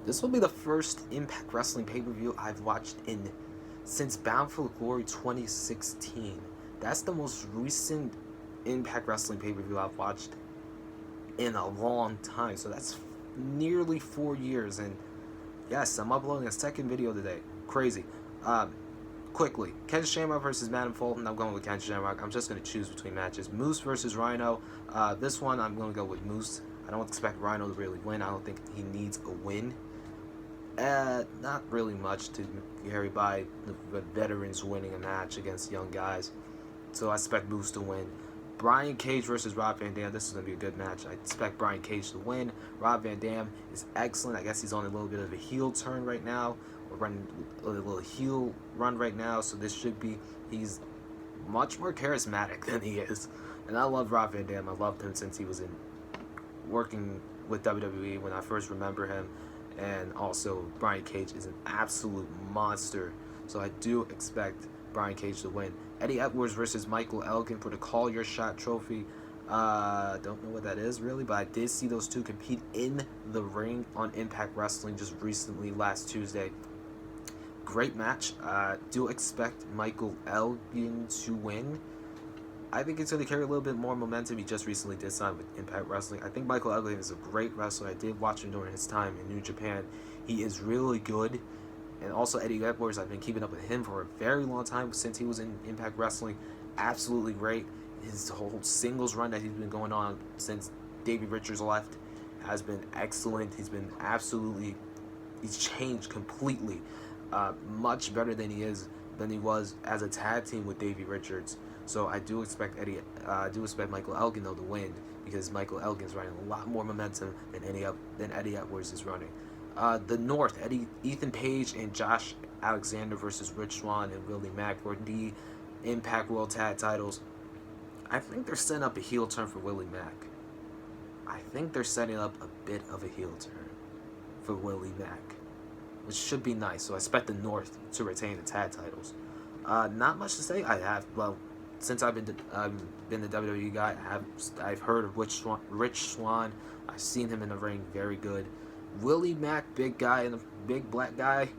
This will be the first Impact Wrestling pay-per-view I've watched since Bound for Glory 2016. That's the most recent Impact Wrestling pay-per-view I've watched in a long time. So that's nearly 4 years. And yes, I'm uploading a second video today. Crazy. Quickly, Ken Shamrock versus Madam Fulton. I'm going with Ken Shamrock. I'm just going to choose between matches. Moose versus Rhino. This one, I'm going to go with Moose. I don't expect Rhino to really win. I don't think he needs a win. Not really much to carry by the veterans winning a match against young guys. So I expect Moose to win. Brian Cage versus Rob Van Dam. This is going to be a good match. I expect Brian Cage to win. Rob Van Dam is excellent. I guess he's on a little bit of a heel turn right now. Or running a little heel run right now. So this should be... He's much more charismatic than he is. And I love Rob Van Dam. I loved him since he was working with WWE when I first remember him. And also, Brian Cage is an absolute monster. So I do expect Brian Cage to win. Eddie Edwards versus Michael Elgin for the Call Your Shot trophy. Don't know what that is really, but I did see those two compete in the ring on Impact Wrestling just recently, last Tuesday. Great match. Do expect Michael Elgin to win. I think it's going to carry a little bit more momentum. He just recently did sign with Impact Wrestling. I think Michael Elgin is a great wrestler. I did watch him during his time in New Japan. He is really good. And also Eddie Edwards, I've been keeping up with him for a very long time since he was in Impact Wrestling. Absolutely great. His whole singles run that he's been going on since Davey Richards left has been excellent. He's changed completely. Much better than he was as a tag team with Davey Richards. So I do expect Michael Elgin though to win, because Michael Elgin's running a lot more momentum than Eddie Edwards is running. The North, Ethan Page and Josh Alexander versus Rich Swann and Willie Mack for the Impact World Tag Titles. I think they're setting up a heel turn for Willie Mack. I think they're setting up a bit of a heel turn for Willie Mack, which should be nice. So I expect the North to retain the tag titles. Not much to say. Since I've been the WWE guy, I've heard of Rich Swann. I've seen him in the ring, very good. Willie Mack, big guy and a big black guy,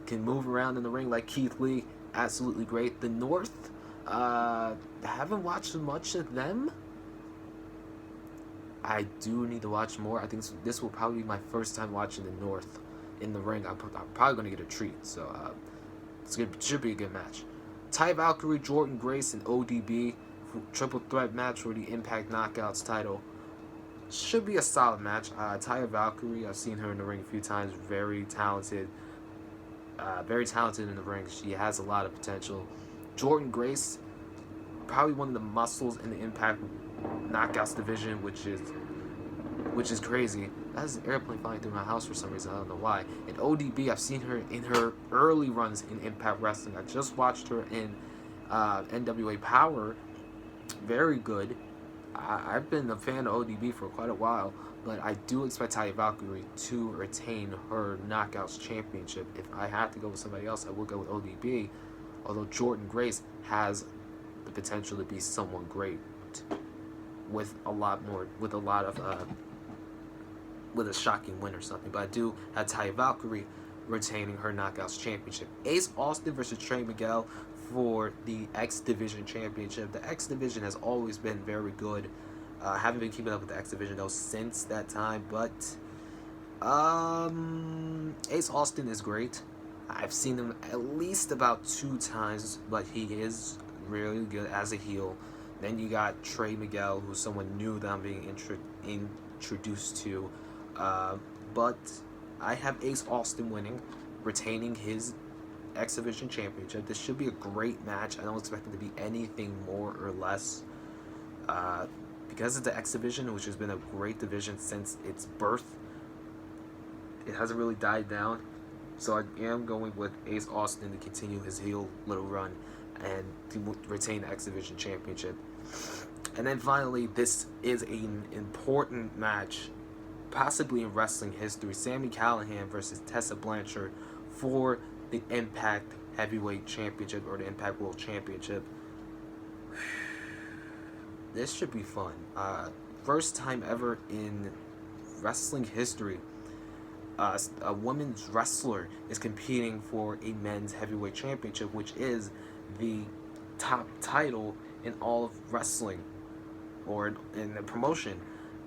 can move around in the ring like Keith Lee. Absolutely great. The North, haven't watched much of them. I do need to watch more. I think this will probably be my first time watching the North in the ring. I'm probably going to get a treat. So should be a good match. Taya Valkyrie, Jordynne Grace, and ODB triple threat match for the Impact Knockouts title. Should be a solid match. Taya Valkyrie, I've seen her in the ring a few times. Very talented. Very talented in the ring. She has a lot of potential. Jordynne Grace, probably one of the muscles in the Impact Knockouts division, which is crazy. That's an airplane flying through my house for some reason. I don't know why. And ODB, I've seen her in her early runs in Impact Wrestling. I just watched her in NWA Power. Very good. I've been a fan of ODB for quite a while, but I do expect Taya Valkyrie to retain her Knockouts Championship. If I had to go with somebody else, I would go with ODB. Although Jordynne Grace has the potential to be someone great with a shocking win or something. But I do have Taya Valkyrie retaining her Knockouts Championship. Ace Austin versus Trey Miguel for the X Division Championship. The X Division has always been very good. Haven't been keeping up with the X Division though since that time, but Ace Austin is great. I've seen him at least about 2 times, but he is really good as a heel. Then you got Trey Miguel, who's someone new that I'm being introduced to. But I have Ace Austin winning, retaining his X Division Championship. This should be a great match. I don't expect it to be anything more or less. Because it's the X Division, which has been a great division since its birth, it hasn't really died down. So I am going with Ace Austin to continue his heel little run and to retain the X Division Championship. And then finally, this is an important match, possibly in wrestling history. Sami Callihan versus Tessa Blanchard for the Impact Heavyweight Championship, or the Impact World Championship. This should be fun. First time ever in wrestling history a women's wrestler is competing for a men's heavyweight championship, which is the top title in all of wrestling or in the promotion.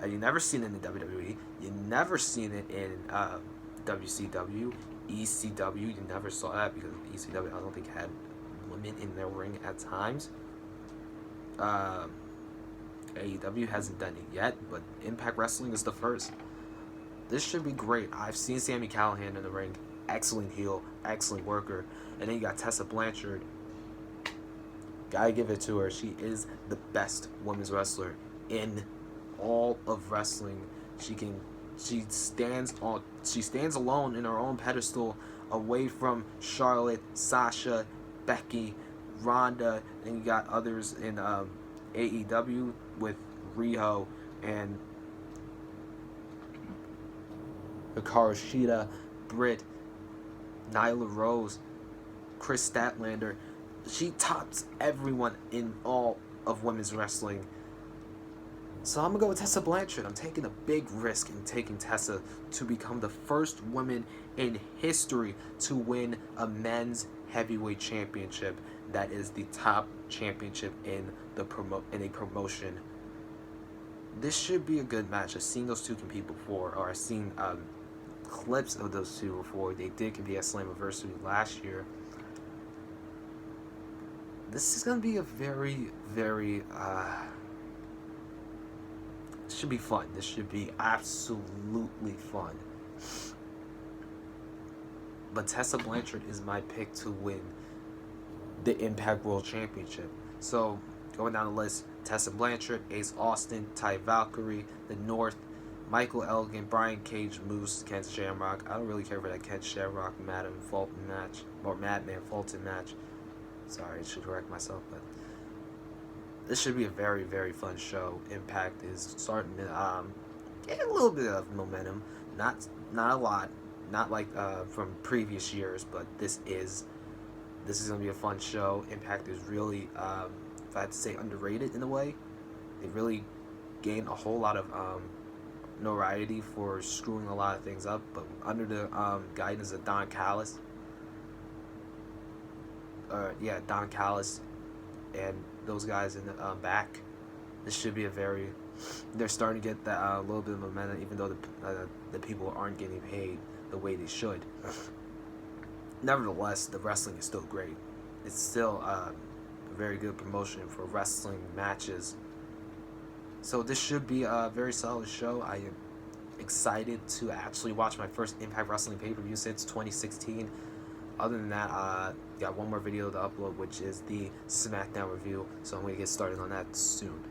You never seen it in the WWE. You never seen it in WCW, ECW. You never saw that because ECW I don't think had women in their ring at times. AEW hasn't done it yet, but Impact Wrestling is the first. This should be great. I've seen Sami Callihan in the ring. Excellent heel, excellent worker. And then you got Tessa Blanchard. Gotta give it to her. She is the best women's wrestler in all of wrestling. She stands alone in her own pedestal, away from Charlotte, Sasha, Becky, Ronda, and you got others in AEW with Riho and Hikaru Shida, Britt, Nyla Rose, Chris Statlander. She tops everyone in all of women's wrestling. So I'm going to go with Tessa Blanchard. I'm taking a big risk in taking Tessa to become the first woman in history to win a men's heavyweight championship. That is the top championship in a promotion. This should be a good match. I've seen those two compete before, or I've seen clips of those two before. They did compete at Slammiversary last year. This is going to be a very, very should be fun. This should be absolutely fun. But Tessa Blanchard is my pick to win the Impact World Championship. So, going down the list, Tessa Blanchard, Ace Austin, Taya Valkyrie, The North, Michael Elgin, Brian Cage, Moose, Ken Shamrock. I don't really care for that Ken Shamrock Madman Fulton match, or Madman Fulton match. Sorry, I should correct myself, but this should be a very, very fun show. Impact is starting to get a little bit of momentum. Not a lot. Not like from previous years, but this is going to be a fun show. Impact is really, if I had to say, underrated in a way. They really gained a whole lot of notoriety for screwing a lot of things up, but under the guidance of Don Callis. Don Callis and those guys in the back. This should be they're starting to get that little bit of momentum, even though the people aren't getting paid the way they should. Nevertheless, the wrestling is still great. It's still a very good promotion for wrestling matches. So this should be a very solid show. I am excited to actually watch my first Impact Wrestling pay-per-view since 2016. Other than that, got one more video to upload, which is the SmackDown review. So I'm going to get started on that soon.